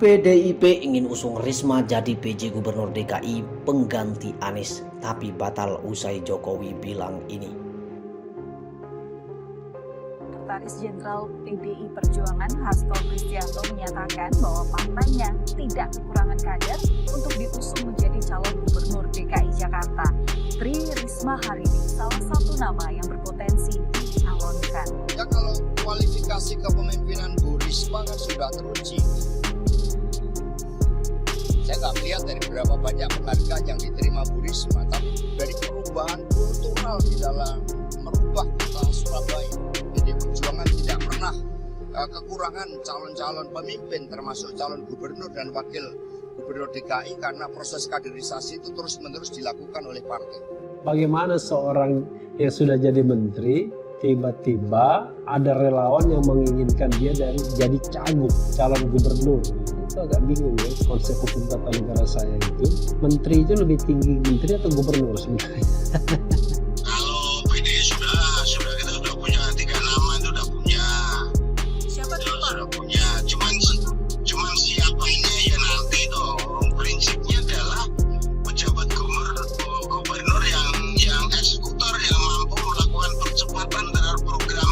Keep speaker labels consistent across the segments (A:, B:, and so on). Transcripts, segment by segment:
A: PDIP ingin usung Risma jadi PJ Gubernur DKI pengganti Anies, tapi batal usai Jokowi bilang ini.
B: Sekretaris Jenderal PDI Perjuangan Hasto Kristianto menyatakan bahwa partainya tidak kekurangan kader untuk diusung menjadi calon Gubernur DKI Jakarta. Tri Risma hari ini salah satu nama yang berpotensi dicalonkan.
C: Ya kalau kualifikasi kepemimpinan Bu Risma kan sudah teruji. Saya nggak melihat dari berapa banyak penghargaan yang diterima Bu Risma, tapi dari perubahan kultural di dalam merubah kota Surabaya. Jadi Perjuangan tidak pernah kekurangan calon-calon pemimpin, termasuk calon gubernur dan wakil gubernur DKI, karena proses kaderisasi itu terus-menerus dilakukan oleh partai.
D: Bagaimana seorang yang sudah jadi menteri, tiba-tiba ada relawan yang menginginkan dia dari jadi cagup, calon gubernur. Itu agak bingung ya, konsep hukum tata negara saya itu. Menteri itu lebih tinggi menteri atau gubernur sebenarnya?
E: Kalau PDI sudah kita sudah punya 3 nama, itu udah punya.
B: Siapa tuh Pak?
E: Sudah punya, cuman siapanya ya nanti dong. Prinsipnya adalah pejabat gubernur yang eksekutor, yang mampu melakukan percepatan terhadap program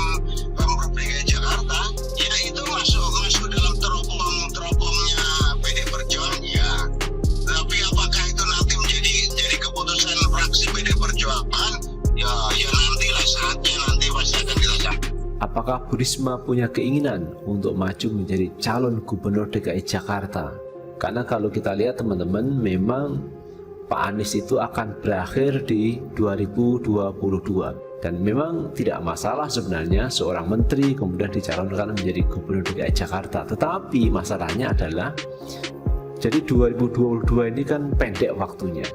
E: Pemprov DKI Jakarta, ya itu masuk dalam teropongnya PD Perjuangan ya. Tapi apakah itu nanti menjadi keputusan fraksi PD Perjuangan? Ya nantilah saatnya, nanti pasti akan kita capai.
F: Apakah Bu Risma punya keinginan untuk maju menjadi calon gubernur DKI Jakarta? Karena kalau kita lihat teman-teman, memang Pak Anies itu akan berakhir di 2022. Dan memang tidak masalah sebenarnya seorang menteri kemudian dicalonkan menjadi gubernur DKI Jakarta. Tetapi masalahnya adalah, jadi 2022 ini kan pendek waktunya.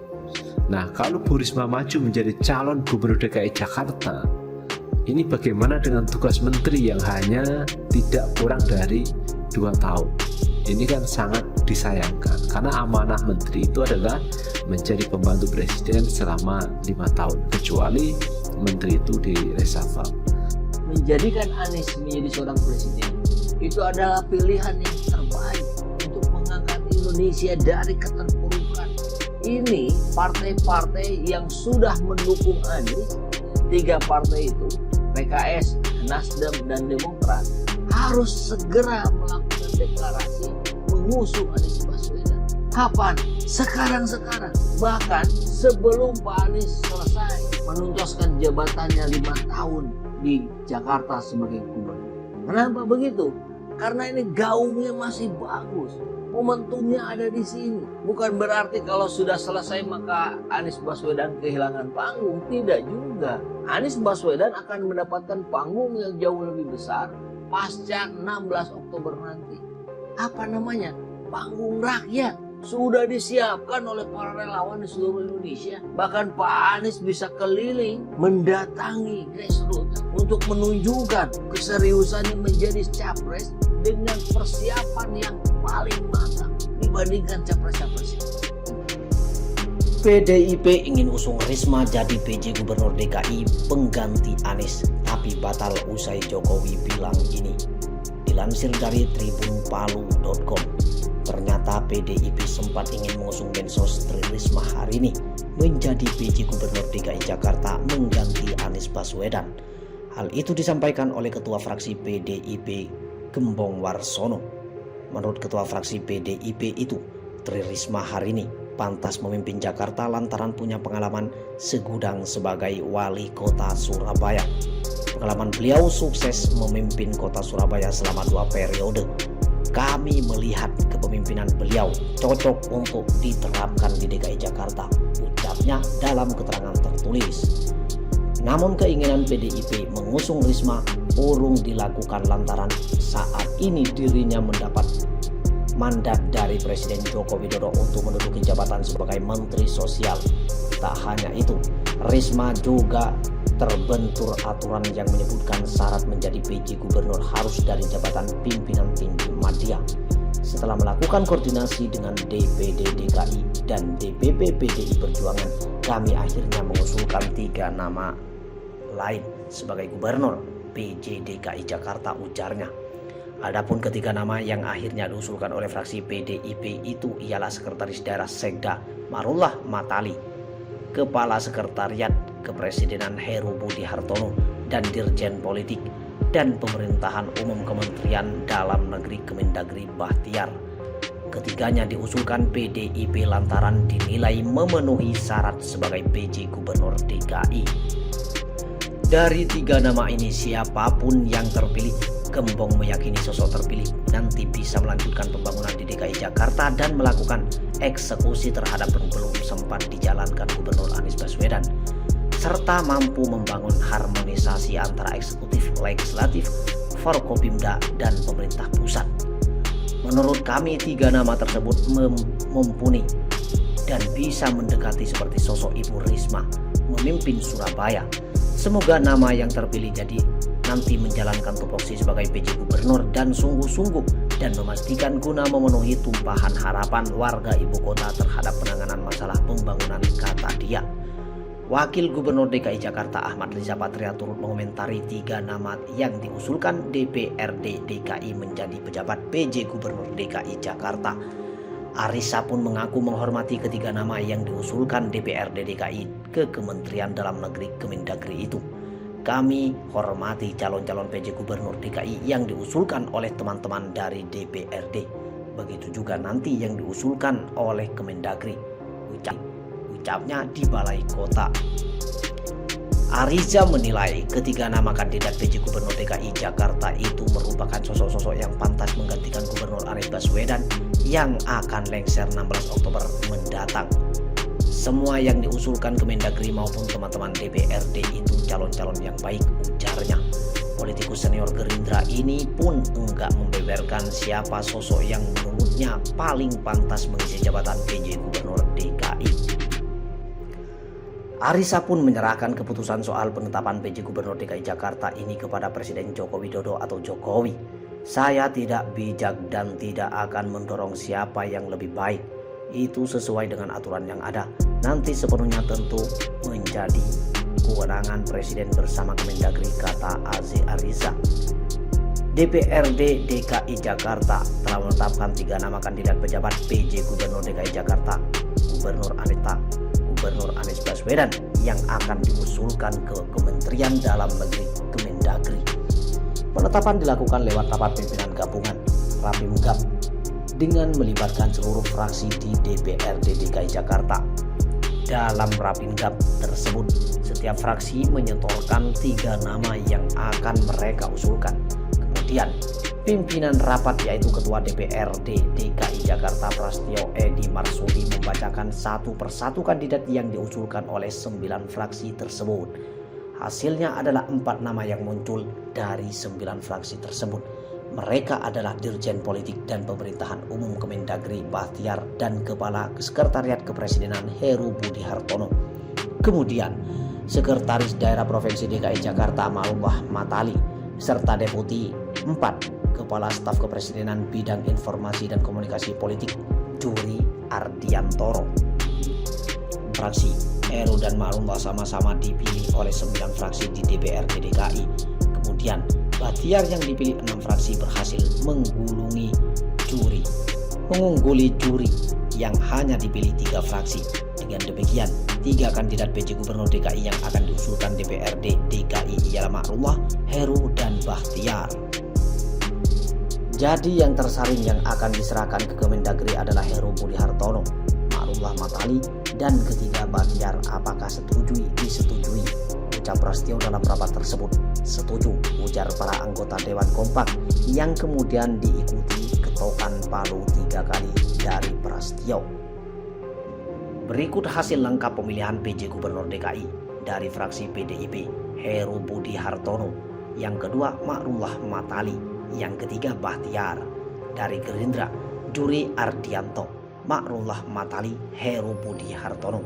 F: Nah, kalau Bu Risma maju menjadi calon gubernur DKI Jakarta, ini bagaimana dengan tugas menteri yang hanya tidak kurang dari 2 tahun? Ini kan sangat disayangkan, karena amanah menteri itu adalah menjadi pembantu presiden selama 5 tahun, kecuali menteri itu di reshuffle.
A: Menjadikan Anies menjadi seorang presiden itu adalah pilihan yang terbaik untuk mengangkat Indonesia dari keterpurukan. Ini partai-partai yang sudah mendukung Anies, 3 partai itu, PKS, Nasdem, dan Demokrat, harus segera melakukan deklarasi mengusung Anies Baswedan. Kapan? Sekarang. Bahkan sebelum Pak Anies selesai menuntaskan jabatannya 5 tahun di Jakarta sebagai gubernur. Kenapa begitu? Karena ini gaungnya masih bagus. Momentumnya ada di sini. Bukan berarti kalau sudah selesai maka Anies Baswedan kehilangan panggung. Tidak juga. Anies Baswedan akan mendapatkan panggung yang jauh lebih besar pasca 16 Oktober nanti. Apa namanya? Panggung rakyat. Sudah disiapkan oleh para relawan di seluruh Indonesia. Bahkan Pak Anies bisa keliling mendatangi grassroots untuk menunjukkan keseriusannya menjadi capres dengan persiapan yang paling matang dibandingkan capres-capres. PDIP ingin usung Risma jadi PJ Gubernur DKI pengganti Anies, tapi batal usai Jokowi bilang ini. Dilansir dari tribunpalu.com, ternyata PDIP sempat ingin mengusung Bansos Tri Risma hari ini menjadi PJ Gubernur DKI Jakarta mengganti Anies Baswedan. Hal itu disampaikan oleh Ketua Fraksi PDIP Gembong Warsono. Menurut Ketua Fraksi PDIP itu, Tri Risma hari ini pantas memimpin Jakarta lantaran punya pengalaman segudang sebagai wali kota Surabaya. Pengalaman beliau sukses memimpin kota Surabaya selama 2 periode. Kami melihat kepemimpinan beliau cocok untuk diterapkan di DKI Jakarta, ucapnya dalam keterangan tertulis. Namun keinginan PDIP mengusung Risma urung dilakukan lantaran saat ini dirinya mendapat mandat dari Presiden Joko Widodo untuk menduduki jabatan sebagai Menteri Sosial. Tak hanya itu, Risma juga terbentur aturan yang menyebutkan syarat menjadi PJ Gubernur harus dari jabatan pimpinan tinggi media. Setelah melakukan koordinasi dengan DPD DKI dan DPP PDI Perjuangan, kami akhirnya mengusulkan 3 nama lain sebagai Gubernur PJ DKI Jakarta, ujarnya. Adapun ketiga nama yang akhirnya diusulkan oleh fraksi PDIP itu ialah Sekretaris Daerah Sekda Ma'rullah Matali, Kepala Sekretariat Kepresidenan Heru Budi Hartono, dan Dirjen Politik dan Pemerintahan Umum Kementerian Dalam Negeri Kemendagri Bahtiar. Ketiganya diusulkan PDIP lantaran dinilai memenuhi syarat sebagai PJ Gubernur DKI. Dari tiga nama ini, siapapun yang terpilih, Gembong meyakini sosok terpilih nanti bisa melanjutkan pembangunan di DKI Jakarta dan melakukan eksekusi terhadap yang belum sempat dijalankan Gubernur Anies Baswedan, serta mampu membangun harmonisasi antara eksekutif, legislatif, Forkopimda, dan pemerintah pusat. Menurut kami, tiga nama tersebut mumpuni dan bisa mendekati seperti sosok Ibu Risma memimpin Surabaya. Semoga nama yang terpilih jadi nanti menjalankan tupoksi sebagai PJ Gubernur dan sungguh-sungguh dan memastikan guna memenuhi tumpahan harapan warga ibu kota terhadap penanganan masalah pembangunan, kata dia. Wakil Gubernur DKI Jakarta Ahmad Riza Patria turut mengomentari tiga nama yang diusulkan DPRD DKI menjadi pejabat PJ Gubernur DKI Jakarta. Arisa pun mengaku menghormati ketiga nama yang diusulkan DPRD DKI ke Kementerian Dalam Negeri Kemendagri itu. Kami hormati calon-calon PJ Gubernur DKI yang diusulkan oleh teman-teman dari DPRD. Begitu juga nanti yang diusulkan oleh Kemendagri. Ucapnya di Balai Kota. Ariza menilai ketiga nama kandidat PJ Gubernur DKI Jakarta itu merupakan sosok-sosok yang pantas menggantikan Gubernur Anies Baswedan yang akan lengser 16 Oktober mendatang. Semua yang diusulkan Kemendagri maupun teman-teman DPRD itu calon-calon yang baik, ujarnya. Politikus senior Gerindra ini pun enggak membeberkan siapa sosok yang menurutnya paling pantas mengisi jabatan PJ Gubernur DKI. Arisa pun menyerahkan keputusan soal penetapan PJ Gubernur DKI Jakarta ini kepada Presiden Joko Widodo atau Jokowi. Saya tidak bijak dan tidak akan mendorong siapa yang lebih baik. Itu sesuai dengan aturan yang ada. Nanti sepenuhnya tentu menjadi kewenangan Presiden bersama Kemendagri, kata Aziz Arisa. DPRD DKI Jakarta telah menetapkan tiga nama kandidat pejabat PJ Gubernur DKI Jakarta, Gubernur Anies Baswedan, yang akan diusulkan ke Kementerian Dalam Negeri Kemendagri. Penetapan dilakukan lewat rapat pimpinan gabungan Rapimgab dengan melibatkan seluruh fraksi di DPRD DKI Jakarta. Dalam Rapimgab tersebut, setiap fraksi menyetorkan tiga nama yang akan mereka usulkan. Kemudian, pimpinan rapat yaitu Ketua DPRD DKI Jakarta Prasetyo Edi Marsudi membacakan satu persatu kandidat yang diusulkan oleh 9 fraksi tersebut. Hasilnya adalah 4 nama yang muncul dari 9 fraksi tersebut. Mereka adalah Dirjen Politik dan Pemerintahan Umum Kemendagri Bahtiar dan Kepala Sekretariat Kepresidenan Heru Budi Hartono. Kemudian, Sekretaris Daerah Provinsi DKI Jakarta Ma'rullah Matali, serta Deputi 4 Kepala Staf Kepresidenan Bidang Informasi dan Komunikasi Politik Juri Ardiantoro. Fraksi Heru dan Ma'rullah sama-sama dipilih oleh 9 fraksi di DPRD DKI. Kemudian Bahtiar yang dipilih 6 fraksi berhasil mengungguli juri yang hanya dipilih 3 fraksi. Dengan demikian, 3 kandidat PJ Gubernur DKI yang akan diusulkan DPRD DKI ialah Ma'rullah, Heru, dan Bahtiar. Jadi yang tersaring yang akan diserahkan ke Kemendagri adalah Heru Budi Hartono, Ma'rullah Matali, dan ketiga Bahtiar. Apakah disetujui? Ucap Prasetyo dalam rapat tersebut. Setuju, ujar para anggota Dewan Kompak yang kemudian diikuti ketokan palu 3 kali dari Prasetyo. Berikut hasil lengkap pemilihan PJ Gubernur DKI. Dari fraksi PDIP, Heru Budi Hartono. Yang kedua, Ma'rullah Matali. Yang ketiga, Bahtiar. Dari Gerindra, Juri Ardianto, Ma'rullah Matali, Heru Budi Hartono.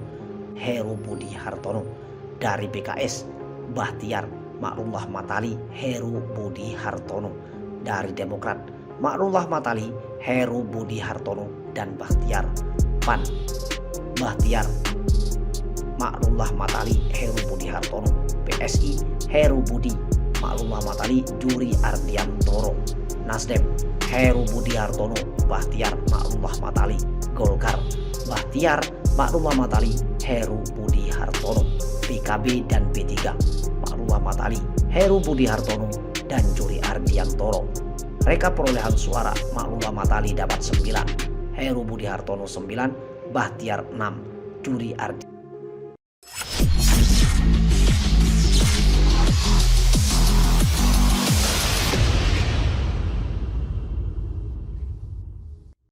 A: Dari PKS, Bahtiar, Ma'rullah Matali, Heru Budi Hartono. Dari Demokrat, Ma'rullah Matali, Heru Budi Hartono, dan Bahtiar. PAN, Bahtiar, Ma'rullah Matali, Heru Budi Hartono. PSI, Heru Budi, Ma'rullah Matali, Juri Ardiantoro. Nasdem, Heru Budi Hartono, Bahtiar Makrumah Matali. Golkar, Bahtiar Makrumah Matali, Heru Budi Hartono. PKB dan P3, Makrumah Matali, Heru Budi Hartono, dan Juri Ardiantoro. Rekap perolehan suara, Makrumah Matali dapat 9, Heru Budi Hartono 9, Bahtiar 6, Juri Ardiantoro